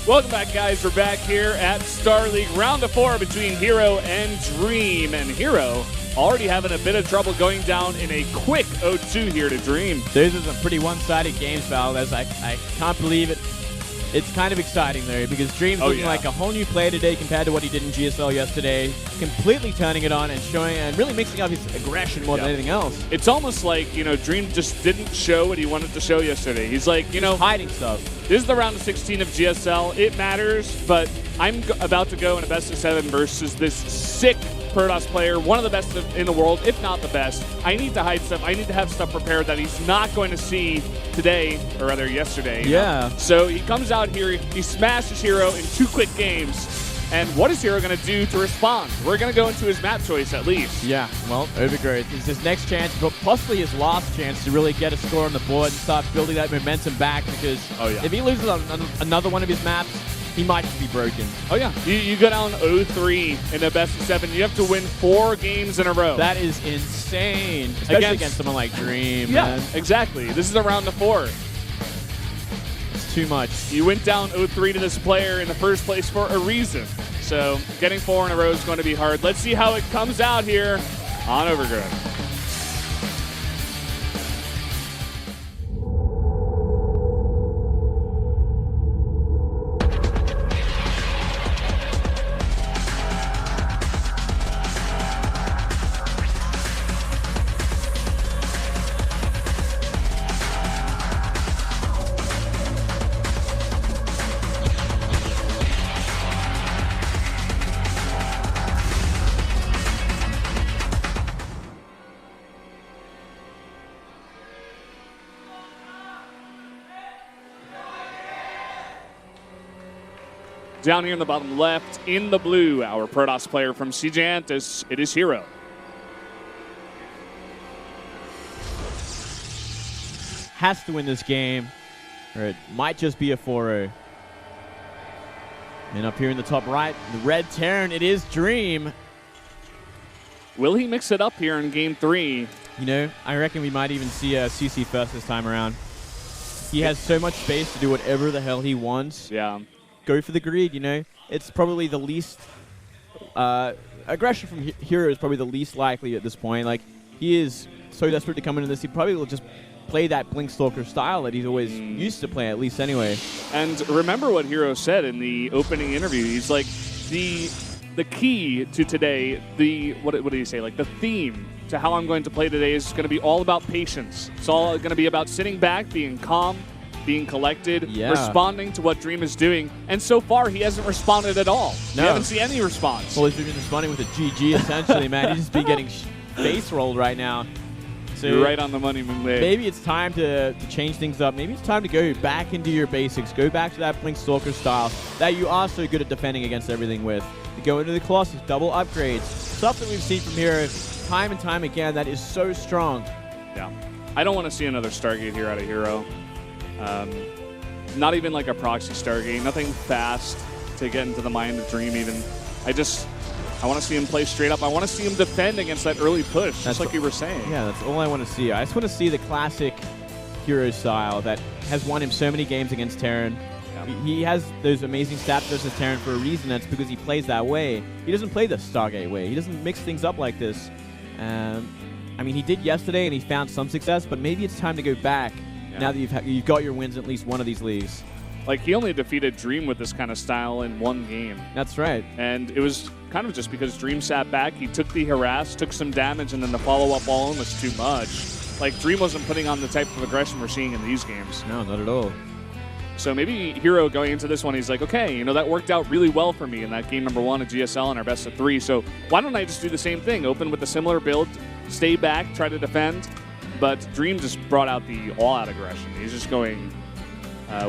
Welcome back, guys. We're back here at Star League, round of 4 between herO and Dream. And herO already having a bit of trouble going down in a quick 0-2 here to Dream. Those are some pretty one-sided games, Valdez. I can't believe it. It's kind of exciting, though, because Dream's looking like a whole new player today compared to what he did in GSL yesterday. Completely turning it on and showing and really mixing up his aggression more than anything else. It's almost like, you know, Dream just didn't show what he wanted to show yesterday. He's like, you know, hiding stuff. This is the round of 16 of GSL. It matters, but I'm about to go in a best-of-7 versus this sick Protoss player, one of the best in the world, if not the best. I need to hide stuff. I need to have stuff prepared that he's not going to see today, or rather yesterday. Yeah. So he comes out here, he smashes herO in 2 quick games. And what is herO going to do to respond? We're going to go into his map choice at least. Yeah, well, Overgrowth is his next chance, but possibly his last chance to really get a score on the board and start building that momentum back, because if he loses on another one of his maps, he might just be broken. Oh, yeah. You go down 0-3 in a best-of-7. You have to win 4 games in a row. That is insane, especially against someone like Dream. Yeah, man. exactly. This is a round of 4. It's too much. You went down 0-3 to this player in the first place for a reason. So getting 4 in a row is going to be hard. Let's see how it comes out here on Overgrowth. Down here in the bottom left, in the blue, our Protoss player from CJ Antis, it is herO. Has to win this game, or it might just be a 4-0. And up here in the top right, the red Terran, it is Dream. Will he mix it up here in game 3? You know, I reckon we might even see a CC first this time around. He has so much space to do whatever the hell he wants. Yeah. Go for the greed, you know. It's probably the least aggression from herO is probably the least likely at this point. Like, he is so desperate to come into this, he probably will just play that Blink Stalker style that he's always used to play, at least anyway. And remember what herO said in the opening interview. He's like, the key to today, what did he say? Like, the theme to how I'm going to play today is going to be all about patience. It's all going to be about sitting back, being calm, being collected, responding to what Dream is doing. And so far, he hasn't responded at all. No. We haven't seen any response. Well, he's been responding with a GG, essentially, man. He's just been getting face rolled right now. So you're right on the money, Moonlay. Maybe it's time to change things up. Maybe it's time to go back into your basics. Go back to that Blink Stalker style that you are so good at defending against everything with. To go into the Colossus, double upgrades. Stuff that we've seen from herO time and time again that is so strong. Yeah. I don't want to see another Stargate here out of herO. Not even like a proxy Stargate, nothing fast to get into the mind of Dream even. I want to see him play straight up. I want to see him defend against that early push, just like you were saying. Yeah, that's all I want to see. I just want to see the classic herO style that has won him so many games against Terran. Yeah. He has those amazing stats versus Terran for a reason. That's because he plays that way. He doesn't play the Stargate way. He doesn't mix things up like this. I mean, he did yesterday, and he found some success, but maybe it's time to go back. Now that you've got your wins in at least one of these leagues. Like, he only defeated Dream with this kind of style in 1 game. That's right. And it was kind of just because Dream sat back, he took the harass, took some damage, and then the follow-up all in was too much. Like, Dream wasn't putting on the type of aggression we're seeing in these games. No, not at all. So maybe herO going into this one, he's like, okay, you know, that worked out really well for me in that game number 1 of GSL in our best of 3. So why don't I just do the same thing? Open with a similar build, stay back, try to defend. But Dream just brought out the all-out aggression. He's just going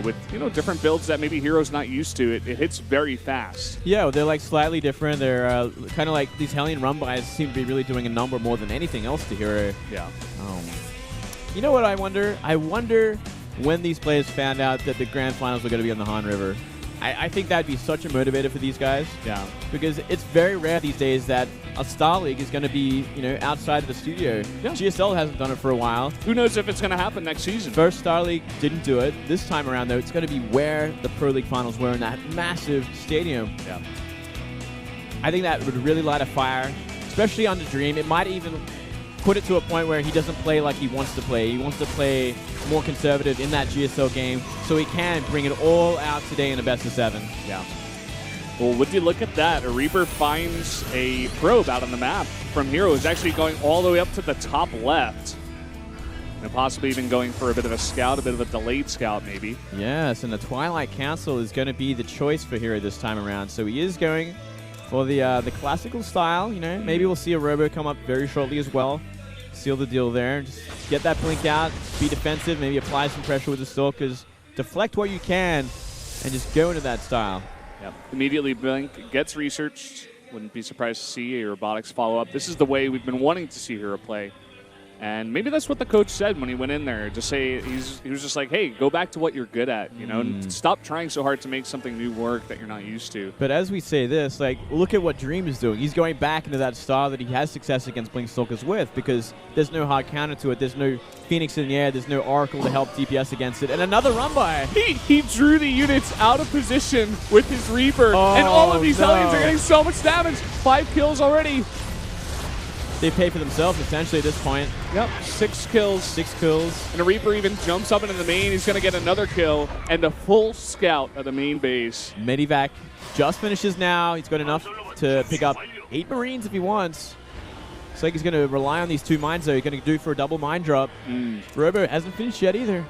with, you know, different builds that maybe herO's not used to. It hits very fast. Yeah, well, they're like slightly different. They're kind of like these Hellion run buys seem to be really doing a number more than anything else to herO. Yeah. You know what I wonder? I wonder when these players found out that the Grand Finals were going to be on the Han River. I think that'd be such a motivator for these guys. Yeah. Because it's very rare these days that a Star League is going to be, outside of the studio. Yeah. GSL hasn't done it for a while. Who knows if it's going to happen next season? First Star League didn't do it. This time around, though, it's going to be where the Pro League finals were in that massive stadium. Yeah. I think that would really light a fire, especially on the Dream. It might even put it to a point where he doesn't play like he wants to play. He wants to play more conservative in that GSL game so he can bring it all out today in a best of 7. Yeah. Well, would you look at that? A Reaper finds a probe out on the map from herO. Is actually going all the way up to the top left. And possibly even going for a bit of a scout, a bit of a delayed scout maybe. Yes, and the Twilight Council is going to be the choice for herO this time around. So he is going for the classical style. Maybe we'll see a Robo come up very shortly as well. Seal the deal there. Just get that blink out, be defensive, maybe apply some pressure with the Stalkers, deflect what you can, and just go into that style. Yep. Immediately blink, gets researched. Wouldn't be surprised to see a robotics follow-up. This is the way we've been wanting to see herO play. And maybe that's what the coach said when he went in there. Just say he was just like, hey, go back to what you're good at, and stop trying so hard to make something new work that you're not used to. But as we say this, look at what Dream is doing. He's going back into that style that he has success against Blink Stalkers with, because there's no hard counter to it. There's no Phoenix in the air. There's no Oracle to help DPS against it. And another run by. He drew the units out of position with his Reaper, and all of these Hellions are getting so much damage. 5 kills already. They pay for themselves, essentially, at this point. Yep, 6 kills. 6 kills. And a Reaper even jumps up into the main. He's going to get another kill and a full scout at the main base. Medivac just finishes now. He's got enough to pick up 8 Marines if he wants. Looks like he's going to rely on these 2 mines, though. He's going to do for a double mine drop. Robo hasn't finished yet either.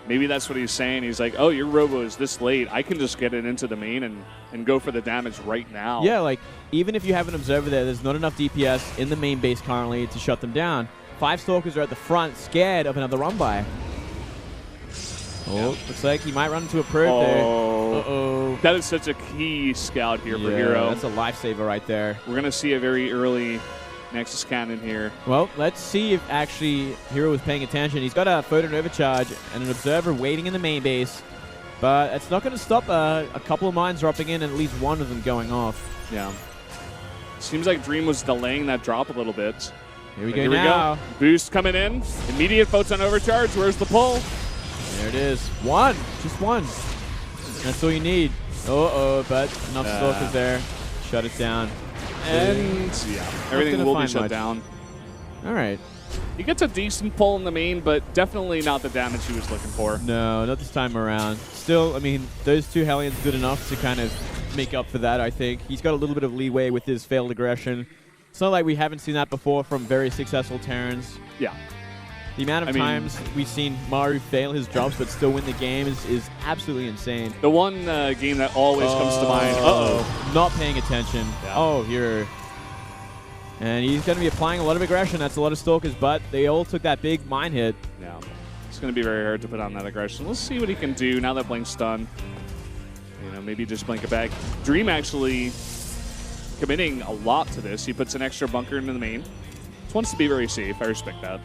Maybe that's what he's saying. He's like, oh, your Robo is this late. I can just get it into the main and go for the damage right now. Yeah, even if you have an observer there's not enough DPS in the main base currently to shut them down. 5 Stalkers are at the front, scared of another run-by. Oh, looks like he might run into a probe there. Uh-oh. That is such a key scout here for herO. That's a lifesaver right there. We're going to see a very early Nexus cannon here. Well, let's see if actually herO is paying attention. He's got a photon overcharge and an observer waiting in the main base, but it's not going to stop a couple of mines dropping in and at least one of them going off. Yeah. Seems like Dream was delaying that drop a little bit. Here we go. Boost coming in. Immediate photon overcharge. Where's the pull? There it is. One. Just one. That's all you need. Uh-oh, but enough Stalkers there. Shut it down. And everything will be shut down. All right. He gets a decent pull in the main, but definitely not the damage he was looking for. No, not this time around. Still, I mean, those 2 Hellions good enough to kind of make up for that, I think. He's got a little bit of leeway with his failed aggression. It's not like we haven't seen that before from very successful Terrans. Yeah. The amount of times we've seen Maru fail his drops but still win the game is absolutely insane. The one game that always comes to mind. Uh-oh. Not paying attention. Yeah. Oh, here. And he's going to be applying a lot of aggression. That's a lot of Stalkers, but they all took that big mine hit. Yeah. It's going to be very hard to put on that aggression. Let's see what he can do now that Blink's done. Maybe just blink it back. Dream actually committing a lot to this. He puts an extra bunker into the main. Just wants to be very safe. I respect that.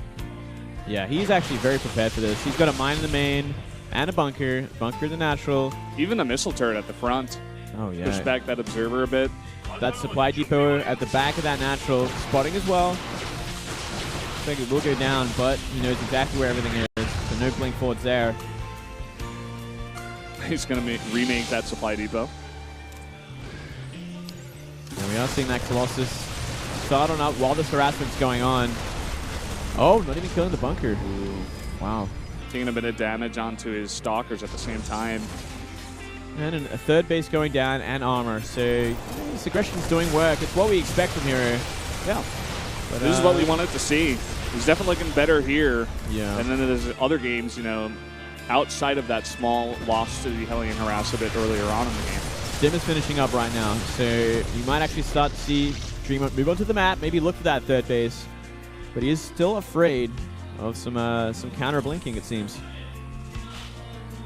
Yeah, he's actually very prepared for this. He's got a mine in the main and a bunker. Bunker the natural. Even the missile turret at the front. Oh, yeah. Push back that observer a bit. That supply depot at the back of that natural. Spotting as well. Looks like it will go down, but he knows exactly where everything is. So no blink forwards there. He's going to remake that supply depot. And we are seeing that Colossus start on up while this harassment's going on. Oh, not even killing the bunker. Ooh. Wow. Taking a bit of damage onto his Stalkers at the same time. And a 3rd base going down and armor. So this aggression's doing work. It's what we expect from herO. Yeah. But this is what we wanted to see. He's definitely looking better here. Yeah. And then there's other games, outside of that small loss to the Hellion harass a bit earlier on in the game. Dim is finishing up right now. So you might actually start to see Dream move onto the map. Maybe look for that 3rd base. But he is still afraid of some counter blinking, it seems.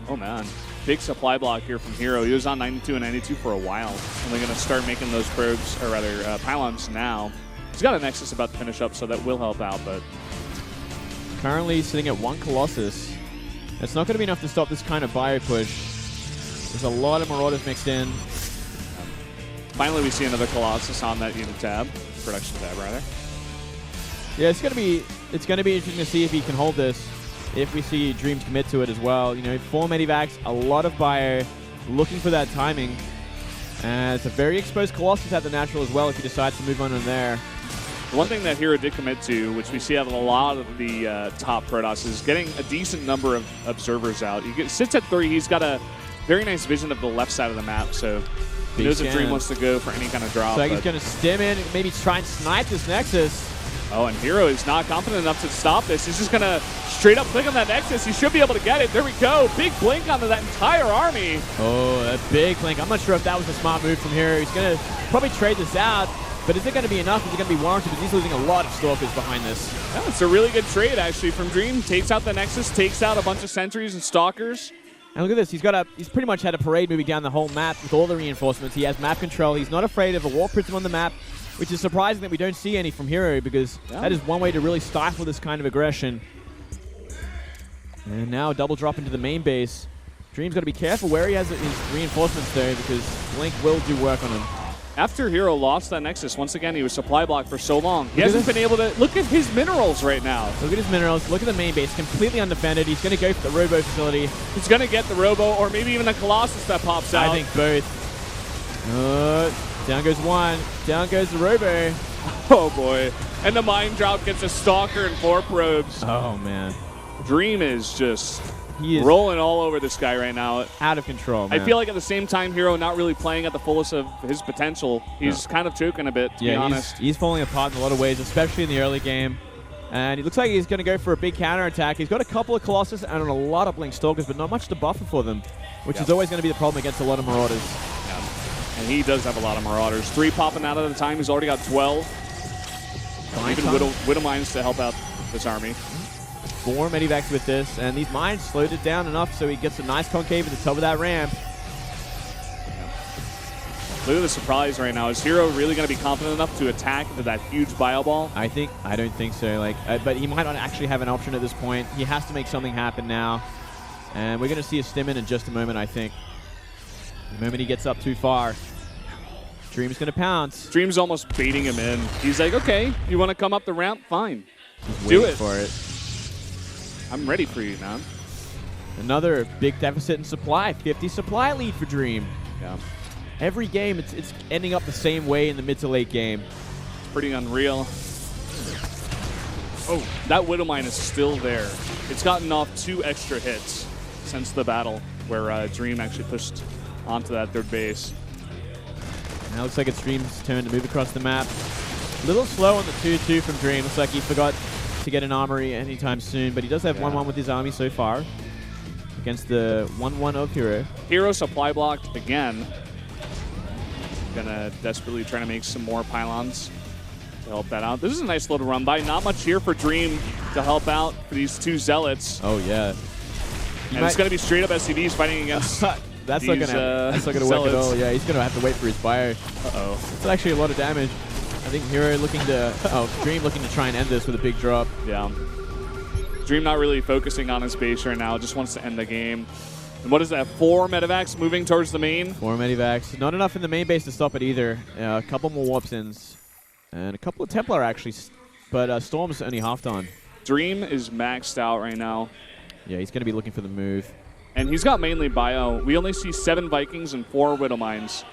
Oh, man. Big supply block here from herO. He was on 92 and 92 for a while. And they're going to start making those probes, or rather, pylons now. He's got a Nexus about to finish up, so that will help out, but... Currently sitting at 1 Colossus. It's not going to be enough to stop this kind of bio push. There's a lot of Marauders mixed in. Finally, we see another Colossus on that unit tab, production tab, rather. Yeah, it's gonna be interesting to see if he can hold this. If we see Dream commit to it as well, you know, 4 Medivacs, a lot of bio, looking for that timing. And it's a very exposed Colossus at the natural as well if he decides to move on in there. One thing that herO did commit to, which we see out of a lot of the top Protoss, is getting a decent number of observers out. He sits at 3. He's got a very nice vision of the left side of the map, so he knows if Dream wants to go for any kind of drop. So he's going to stim in, maybe try and snipe this Nexus. Oh, and herO is not confident enough to stop this. He's just going to straight up click on that Nexus. He should be able to get it. There we go. Big blink onto that entire army. Oh, a big blink. I'm not sure if that was a smart move from herO. He's going to probably trade this out. But is it going to be enough? Is it going to be warranted? Because he's losing a lot of Stalkers behind this. Yeah, it's a really good trade, actually, from Dream. Takes out the Nexus, takes out a bunch of Sentries and Stalkers. And look at this. He's pretty much had a parade moving down the whole map with all the reinforcements. He has map control. He's not afraid of a Warp Prism on the map, which is surprising that we don't see any from herO, because that is one way to really stifle this kind of aggression. And now a double drop into the main base. Dream's got to be careful where he has his reinforcements, though, because Blink will do work on him. After herO lost that Nexus, once again, he was supply blocked for so long. He hasn't been able to... Look at his minerals right now. Look at his minerals. Look at the main base. Completely undefended. He's going to go for the Robo facility. He's going to get the Robo, or maybe even the Colossus that pops out. I think both. Down goes one. Down goes the Robo. Oh, boy. And the Mind Drop gets a Stalker and 4 probes. Oh, man. Dream is just... He is rolling all over this guy right now. Out of control, man. I feel like at the same time, herO not really playing at the fullest of his potential. He's kind of choking a bit, to be honest. He's falling apart in a lot of ways, especially in the early game. And it looks like he's going to go for a big counterattack. He's got a couple of Colossus and a lot of Blink Stalkers, but not much to buffer for them, which is always going to be the problem against a lot of Marauders. Yeah. And he does have a lot of Marauders. 3 popping out at a time. He's already got 12. Even Widow Mines to help out this army. 4 Medivacs with this, and these mines slowed it down enough so he gets a nice concave at the top of that ramp. Look at the surprise right now. Is herO really going to be confident enough to attack into that huge bio ball? I don't think so. But he might not actually have an option at this point. He has to make something happen now. And we're going to see a stim in just a moment, I think. The moment he gets up too far, Dream's going to pounce. Dream's almost baiting him in. He's like, okay, you want to come up the ramp? Fine. Do it for it. I'm ready for you, man. Another big deficit in supply. 50 supply lead for Dream. Yeah. Every game, it's ending up the same way in the mid to late game. It's pretty unreal. Oh, that Widow Mine is still there. It's gotten off 2 extra hits since the battle where Dream actually pushed onto that 3rd base. Now looks like it's Dream's turn to move across the map. A little slow on the 2-2 from Dream. Looks like he forgot to get an armory anytime soon, but he does have 1-1 with his army so far against the 1-1 of herO. herO supply blocked again. Gonna desperately try to make some more pylons to help that out. This is a nice little run by. Not much here for Dream to help out for these 2 Zealots. Oh, yeah. And it's going to be straight up SCVs fighting against that's not gonna work at all. Yeah, he's going to have to wait for his bio. Uh-oh. It's actually a lot of damage. I think herO looking to... Dream looking to try and end this with a big drop. Yeah. Dream not really focusing on his base right now. Just wants to end the game. And what is that? 4 Medivacs moving towards the main? 4 Medivacs. Not enough in the main base to stop it either. A couple more Warpsins. And a couple of Templar, actually. But Storm's only half done. Dream is maxed out right now. Yeah, he's going to be looking for the move. And he's got mainly bio. We only see 7 Vikings and 4 Widow Mines.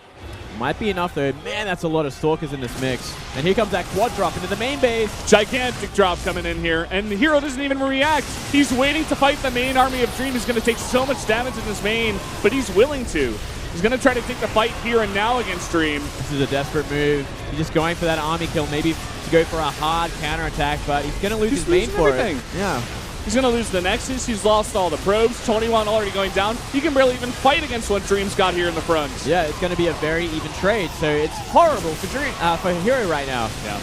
Might be enough, though. Man, that's a lot of Stalkers in this mix. And here comes that quad drop into the main base. Gigantic drop coming in here. And herO doesn't even react. He's waiting to fight the main army of Dream. He's going to take so much damage in this main, but he's willing to. He's going to try to take the fight here and now against Dream. This is a desperate move. He's just going for that army kill, maybe to go for a hard counterattack, but he's going to lose his main for it. Yeah. He's going to lose the Nexus. He's lost all the probes. 21 already going down. He can barely even fight against what Dream's got here in the front. Yeah, it's going to be a very even trade, so it's horrible for herO right now. Yeah.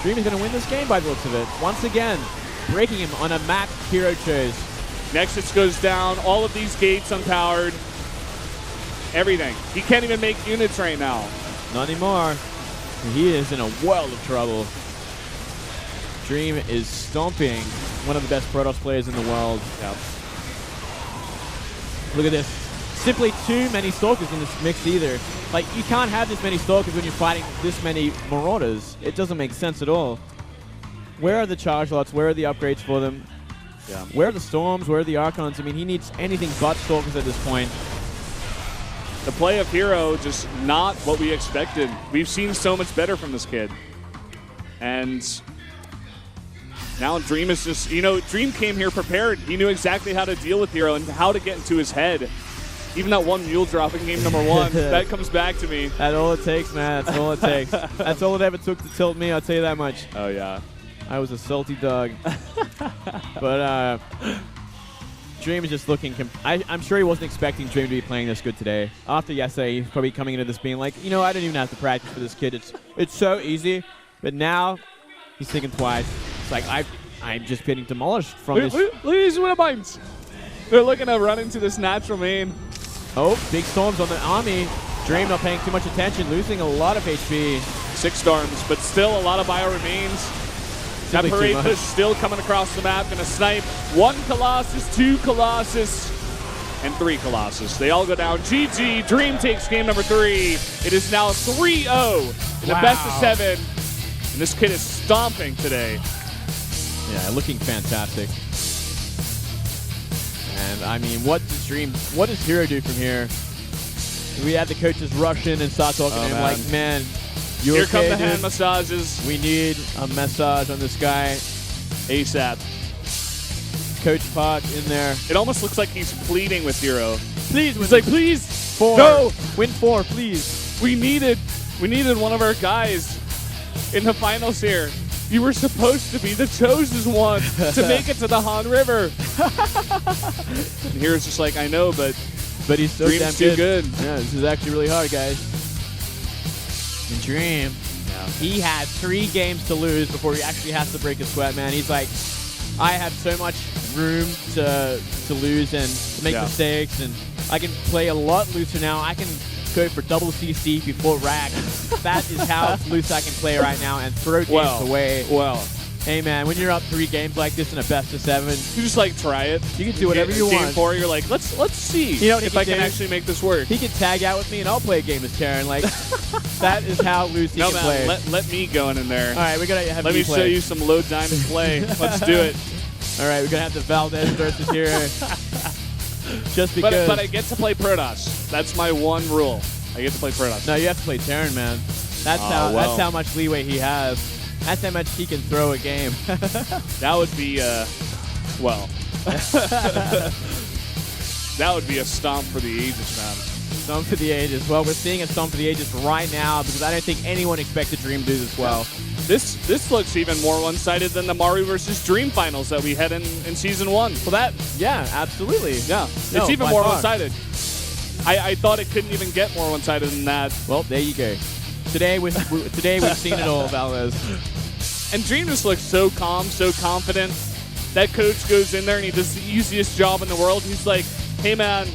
Dream is going to win this game by the looks of it. Once again, breaking him on a map herO chose. Nexus goes down. All of these gates unpowered. Everything. He can't even make units right now. Not anymore. He is in a world of trouble. Dream is stomping one of the best Protoss players in the world. Yep. Look at this. simply too many Stalkers in this mix either. Like, you can't have this many Stalkers when you're fighting this many Marauders. It doesn't make sense at all. Where are the charge lots? Where are the upgrades for them? Yeah. Where are the Storms? Where are the Archons? I mean, he needs anything but Stalkers at this point. The play of herO, just not what we expected. We've seen so much better from this kid. And now Dream is just, Dream came here prepared. He knew exactly how to deal with herO and how to get into his head. Even that one mule drop in game number 1, that comes back to me. That's all it takes, man. That's all it takes. That's all it ever took to tilt me, I'll tell you that much. Oh, yeah. I was a salty dog. But Dream is just looking... I'm sure he wasn't expecting Dream to be playing this good today. After yesterday, he's probably coming into this being like, I don't even have to practice for this kid. It's so easy. But now, he's thinking twice. It's like, I'm just getting demolished from this... Look at these Wintermines. They're looking to run into this natural main. Oh, big storms on the army. Dream not paying too much attention, losing a lot of HP. 6 storms, but still a lot of bio remains. That parade push still coming across the map. Gonna snipe 1 Colossus, 2 Colossus, and 3 Colossus. They all go down. GG. Dream takes game number 3. It is now 3-0 in the best of 7. And this kid is stomping today. Yeah, looking fantastic. And I mean, what does herO do from here? We had the coaches rush in and start talking to him like, man, you here okay, come the dude? hand massages. We need a massage on this guy. ASAP. Coach Park in there. It almost looks like he's pleading with herO. Please, he's like, please, 4. go. Win 4, please. We needed one of our guys in the finals here. You were supposed to be the chosen one to make it to the Han River. And hero's just like, I know, but he's so damn Dream's too good. Yeah, this is actually really hard, guys. And Dream, he had 3 games to lose before he actually has to break a sweat, man. He's like, I have so much room to lose and to make mistakes, and I can play a lot looser now. I can go for double CC before rack. That is how loose I can play right now and throw games away. Well, hey man, when you're up 3 games like this in a best of 7, you just like try it. You can do whatever you want. Game 4, you're like, let's see if I can actually make this work. He can tag out with me and I'll play a game as Terran. Like, that is how loose he can play. Let me go in there. All right, we're gonna have. Let me show you some low diamond play. Let's do it. All right, we're gonna have the Valdez versus herO. Just because. But I get to play Protoss. That's my one rule. I get to play Protoss. No, you have to play Terran, man. That's how much leeway he has. That's how much he can throw a game. That would be, well. That would be a stomp for the ages, man. Stomp for the ages. Well, we're seeing a stomp for the ages right now because I don't think anyone expected Dream to do this well. This looks even more one-sided than the Maru versus Dream finals that we had in Season 1. Well, yeah, absolutely. Yeah, it's even more one-sided. I thought it couldn't even get more one-sided than that. Well, there you go. Today we've seen it all, Valdez. And Dream just looks so calm, so confident. That coach goes in there and he does the easiest job in the world. He's like, hey man,